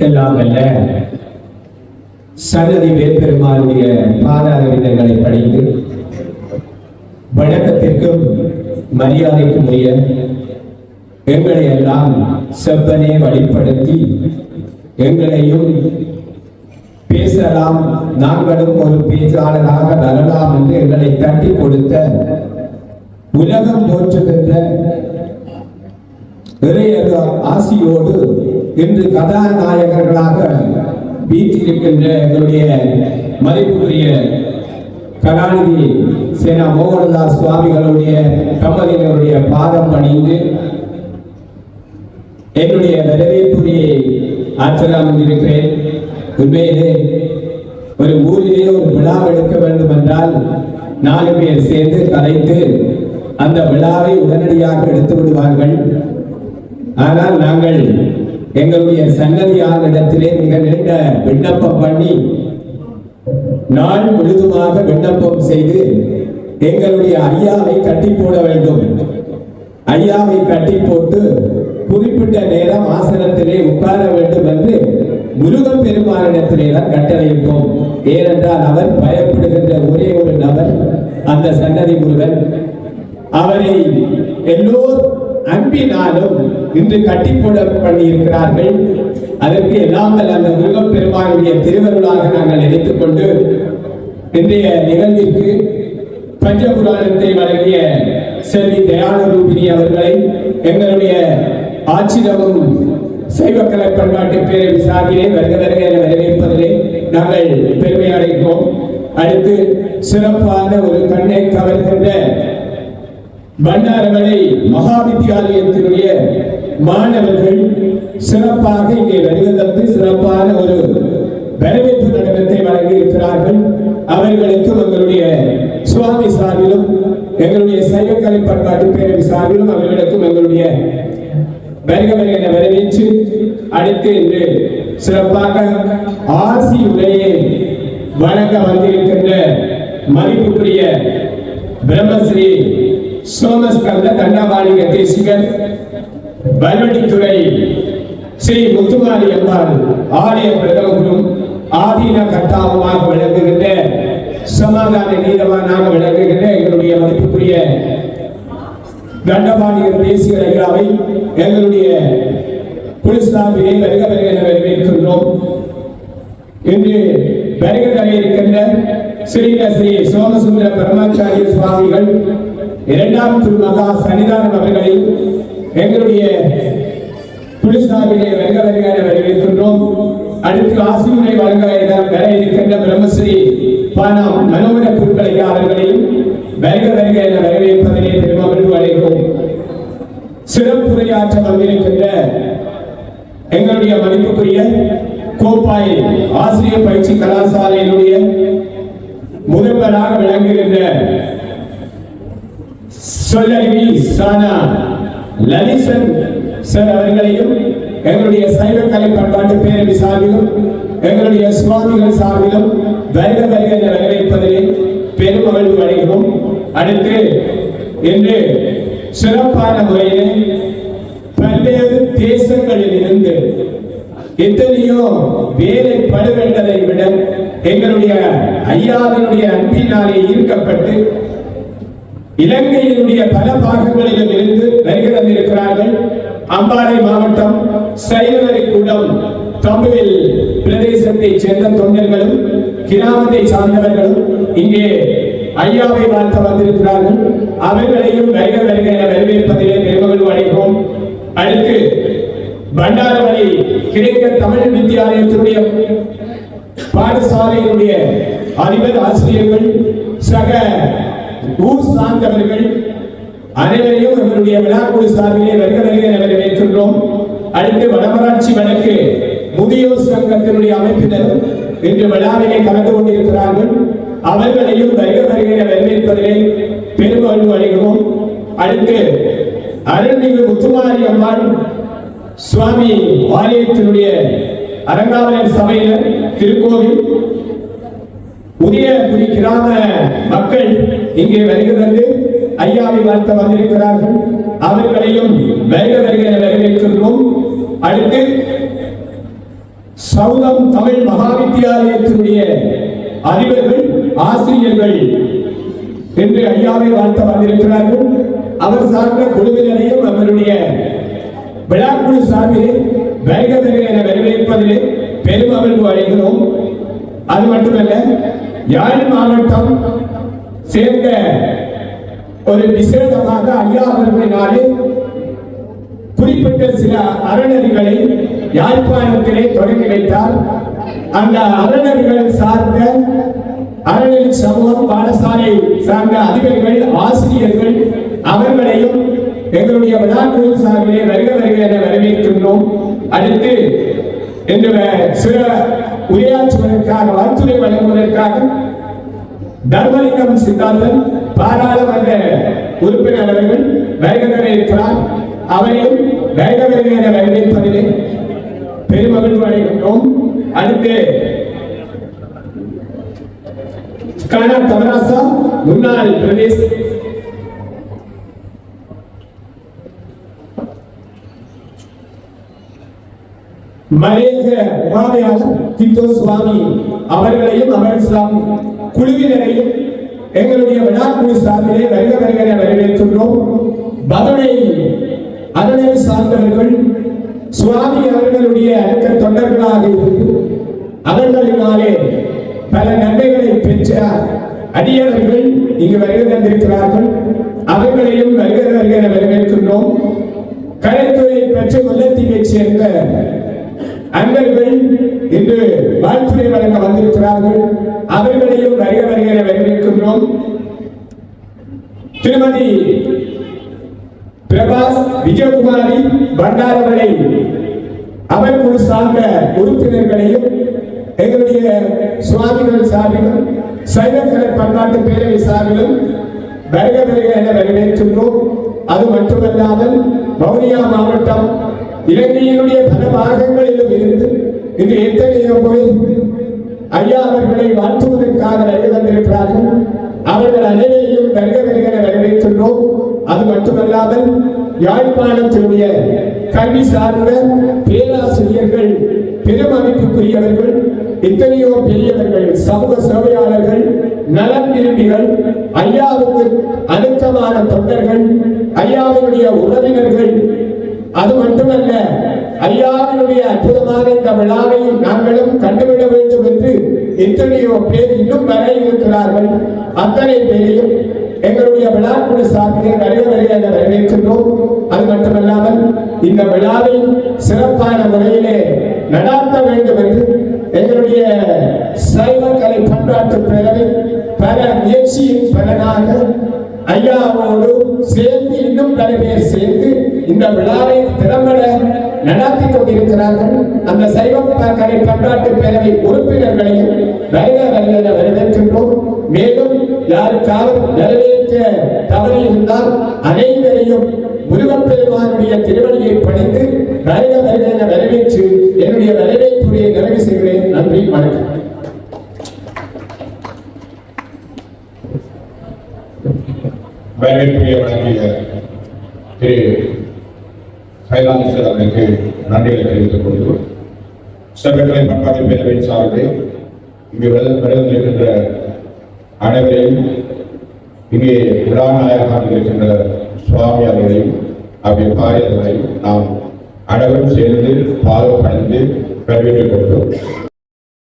எல்லாம் அல்ல சன்னதி வேப்பெருமானுடைய பாதார விதங்களை படித்து வணக்கத்திற்கும் மரியாதைக்கும் உரிய எங்களை எல்லாம் செவ்வனே வழிப்படுத்தி எங்களையும் பேசலாம், நாங்களும் ஒரு பேச்சாளராக வரலாம் என்று எங்களை தட்டி கொடுத்த உலகம் போற்றுகின்ற இறையர் ஆசியோடு இன்று கதாநாயகர்களாக வீற்றிருக்கின்ற எங்களுடைய மதிப்புக்குரிய கலாநிதி சேனா மோகனதாஸ் சுவாமிகளுடைய கமலினுடைய பாதம் பணிந்து என்னுடைய வரவேற்புரையை ஆற்றலாம் இருக்கிறேன். உண்மையிலே ஒரு ஊரிலே ஒரு விழா எடுக்க வேண்டும் என்றால் 4 பேர் சேர்ந்து கலைத்து அந்த விழாவை உடனடியாக எடுத்து விடுவார்கள். ஆனால் நாங்கள் எங்களுடைய சன்னதியாரிடத்திலே மிக நீண்ட விண்ணப்பம் பண்ணி நாள் முழுதுமாக விண்ணப்பம் செய்து எங்களுடைய ஐயாவை கட்டி போட வேண்டும். ஐயாவை கட்டி போட்டு குறிப்பிட்ட நேரம் ஆசனத்திலே உட்கார வேண்டும் என்று முருகன் பெருமானிடத்திலே தான் கட்டளையிட்டோம். ஏனென்றால் அவர் பயப்படுகின்ற ஒரே ஒரு நபர் அந்த சன்னதி முருகன். அவரை எல்லோர் அன்பினாலும் இன்று கட்டி போட பண்ணி இருக்கிறார்கள். அதற்கு எல்லாம் அந்த முருகன் பெருமானுடைய திருவருளாக நாங்கள் நினைத்துக் கொண்டு இன்றைய நிகழ்விற்கு பஞ்சபுராணத்தை வழங்கிய செல்வி தயான ரூபினி அவர்களை எங்களுடைய ஆட்சியமும் சைவக்கலை பண்பாட்டு பேரவை சார்பிலே வருக வருக என வரவேற்பதிலே நாங்கள் பெருமை அடைகிறோம். அடுத்து சிறப்பான ஒரு கண்ணை கவர்கின்ற பண்டாரவளை மகாவித்தியாலயத்தினுடைய மாணவர்கள் சிறப்பாக இங்கே வருகை தந்து சிறப்பான ஒரு வரவேற்பு நடனத்தை வழங்கி இருக்கிறார்கள். அவர்களுக்கும் எங்களுடைய சுவாமி சார்பிலும் எங்களுடைய சைவக்கலை பண்பாட்டு பேரவை சார்பிலும் அவர்களுக்கும் எங்களுடைய வருக வருக என வரவேற்று அடுத்து இன்று சிறப்பாக ஆசி உரையை வழங்க வந்திருக்கின்ற மதிப்புக்குரிய பிரம்மஸ்ரீ சோமஸ்கந்த தண்டபாணிக தேசிகர் வல்வடித்துறை ஸ்ரீ முத்துமாரி அம்பாள் ஆலய பிரதமரும் ஆதீன கர்த்தாவுமாக விளங்குகின்ற சமாதான நீதவானாக விளங்குகின்ற எங்களுடைய மதிப்புக்குரிய தண்டபாணிகர் தேசிகர் ஐயாவை எங்களுடைய குளிஸ்தாபிலே வருக வருக என வரவேற்கின்றோம். இன்று வருகை தர இருக்கின்ற ஸ்ரீ சோமசுந்தர பரமாச்சாரிய சுவாமிகள் 2ஆம் திருமகா சன்னிதானம் அவர்களை எங்களுடைய குளிஸ்தாபிலே வருக வருக என வரவேற்கின்றோம். அடுத்து ஆசிரியரை வழங்க வர இருக்கின்ற பிரம்மஸ்ரீ பானாம் மனோகர குருக்களையா அவர்களையும் வருக வருக என வரவேற்பதிலே பெருமகிழ்வு அடைகிறோம். சிறப்புரையாற்ற வந்திருக்கின்ற எங்களுடைய மதிப்புக்குரிய கோப்பாய் ஆசிரியர் பயிற்சி கலாசாலையினுடைய முதல்வராக விளங்குகின்ற சொல்லறிவி சானா லலிசன் சார் அவர்களையும் எங்களுடைய சைவக்கலை பண்பாட்டு பேரவை சார்பிலும் எங்களுடைய சுவாமிகள் சார்பிலும் வருக வருக என வரவேற்பதிலே பெருமகிழ்வு அடைகிறோம். அடுத்து இன்று சிறப்பான முறையில் பல்வேறு தேசங்களில் இருந்து எத்தனையோ வேலை படுவேண்டதை விட எங்களுடைய ஐயாவினுடைய அன்பினாலே ஈர்க்கப்பட்டு இலங்கையினுடைய பல பாகங்களிலும் இருந்து வருகை தந்திருக்கிறார்கள். அம்பாறை மாவட்டம் சைவரை கூடம் தமிழில் பிரதேசத்தை சேர்ந்த தொண்டர்களும் கிராமத்தை சார்ந்தவர்களும் இங்கே ஐயாவை வாழ்த்த வந்திருக்கிறார்கள். அவர்களையும் வருக வருக என வரவேற்பதிலே பெருமகிழ்வு அடைகிறோம். அடுத்து பண்டாரவளை கிழக்க தமிழ் வித்தியாலயத்தினுடைய பாடசாலையினுடைய அதிபர் ஆசிரியர்கள் சக ஊர் சார்ந்தவர்கள் அனைவரையும் எங்களுடைய விழாக்குழு சார்பிலே வருக வருக என வரவேற்கின்றோம். அடுத்து வடமராட்சி வடக்கு முதியோர் சங்கத்தினுடைய அமைப்பினர் இன்று விழாவிலே கலந்து கொண்டிருக்கிறார்கள். அவர்களையும் வருக வருக என வரவேற்பதிலே பெருமகிழ்வு அடைகிறோம். அடுத்து அருள்மிகு முத்துமாரி அம்மாள் சுவாமி ஆலயத்தினுடைய அரங்காவலர் சபையினர் திருக்கோவில் உதயபுரி கிராம மக்கள் இங்கே வருகிறது ஐயாவை வாழ்த்த வந்திருக்கிறார்கள். அவர்களையும் வருக வருக என வரவேற்கின்றோம். அடுத்து சௌதம் தமிழ் மகாவித்தியாலயத்தினுடைய அதிபர்கள், ஆசிரியர்கள் என்று ஐயாவை வாழ்த்த வந்திருக்கிறார்கள். அவர் சார்ந்த குழுவினரையும் அவருடைய விழாக்குழு சார்பிலே வருக வருக என வரவேற்பதிலே பெருமகிழ்வு அடைகிறோம். அது மட்டுமல்ல, யாழ் மாவட்டம் சேர்ந்த ஒரு விசேடமாக ஐயா அவர்களினாலே குறிப்பிட்ட சில அறநெறிகளை யாழ்ப்பாணத்திலே தொடங்கி வைத்தார். அந்த அறநெறிகள் சார்ந்த அறநெறி சமூகம், பாடசாலை சார்ந்த அதிபர்கள், ஆசிரியர்கள் அவர்களையும் எங்களுடைய விழாக்குழு சார்பிலே வருக வருக என வரவேற்கின்றோம். அடுத்து இந்த சில உரையாற்றுவதற்காக, வாழ்த்துறை வழங்குவதற்காக தர்மலிங்கம் சித்தாந்தன் பாராளுமன்ற உறுப்பினர் அவர்கள் வருக வர இருக்கிறார். அவரையும் வருக வருக என வரவேற்பதிலே பெருமகிழ்வு அடைகின்றோம். அடுத்து கானா தமராசா முன்னாள் பிரதேச மலேக உபாதையாளர் தித்தோ சுவாமி அவர்களையும் அமர்ஸ்லாம் குழுவினரையும் எங்களுடைய விழாக்குழு சார்பிலே வருக வருக என வரவேற்கின்றோம். பதுளை அறநெறி சார்ந்தவர்கள் சுவாமி அவர்களுடைய அடக்க தொண்டர்களாக இருந்து அவர்களினாலே பல நன்மைகளை பெற்ற அடியவர்கள் இங்கு வருகை தந்திருக்கிறார்கள். அவர்களையும் வருக வருக என வரவேற்கின்றோம். கலைத்துறை பெற்ற முல்லத்தீவை சேர்ந்த அன்பர்கள் இன்று வாழ்த்துறை வழங்க வந்திருக்கிறார்கள். அவர்களையும் வருக வருக என வரவேற்கின்றோம். திருமதி பிரபாஸ் விஜயகுமாரி பண்டாரவளை அவர் குழு சார்ந்த உறுப்பினர்களையும் எங்களுடைய சுவாமிகள் சார்பிலும் சைவக்கலை பண்பாட்டு பேரவை சார்பிலும் வருக வருக என வரவேற்கின்றோம். அது மட்டுமல்லாமல் வவுனியா மாவட்டம் இலங்கையினுடைய பல பாகங்களிலும் இருந்து இன்று எத்தனையோ போய் ஐயா அவர்களை வாழ்த்துவதற்காக வருகை தந்திருக்கிறார்கள். அவர்கள் அனைவரையும் வருக வருக என வரவேற்கின்றோம். அது மட்டுமல்லாமல் யாழ்ப்பாணத்தினுடைய கல்வி சார்ந்த பேராசிரியர்கள், பெருமதிப்புக்குரியவர்கள், எத்தனையோ பெரியவர்கள், சமூக சேவையாளர்கள், நலம் விரும்பிகள், ஐயாவுக்கு அணுக்கமான தொண்டர்கள், ஐயாவினுடைய உறவினர்கள், அது மட்டுமல்ல ஐயாவினுடைய அற்புதமான இந்த விழாவையும் நாங்களும் கண்டுவிட வேண்டும் என்று எத்தனையோ பேர் இன்னும் வர இருக்கிறார்கள். அத்தனை பேரையும் எங்களுடைய விழாக்குழு சார்பிலே வருக வருக என வரவேற்கின்றோம். அது மட்டுமல்லாமல் இந்த விழாவை சிறப்பான முறையிலே நடாத்த வேண்டும் என்று எங்களுடைய சைவ கலை பண்பாட்டு பேரவை பல முயற்சியின் பலனாக ஐயாவோடு சேர்ந்து இன்னும் பல பேர் சேர்ந்து இந்த விழாவை திறம்பட நடத்தி கொண்டிருக்கிறார்கள். அந்த சைவ கலை பண்பாட்டு பேரவை உறுப்பினர்களையும் வருக வருக என வரவேற்கின்றோம். மேலும் யாருக்காவது நிறைவேற்ற தவறி இருந்தால் அனைவரையும் முருகப்பெருமானுடைய திருவடியை பணிந்து வருக வருக என வரவேற்று என்னுடைய வரவேற்புரையை நிறைவு செய்கிறேன். நன்றி, வணக்கம். வரவேற்புரையை வழங்கிய திரு கைலாசர் அவர்களுக்கு நன்றிகளை தெரிவித்துக் கொண்டு சபைக்கலை பண்பாட்டு பேரவையின் சார்பில் இங்கு வருகின்ற அனைவரையும், இங்கே விழாநாயகராக இருக்கின்ற சுவாமி அவர்களையும் அவருடைய பாரியர்களையும் நாம் அனைவரும் சேர்ந்து பாதம் பணிந்து வரவேற்றுக் கொண்டோம்.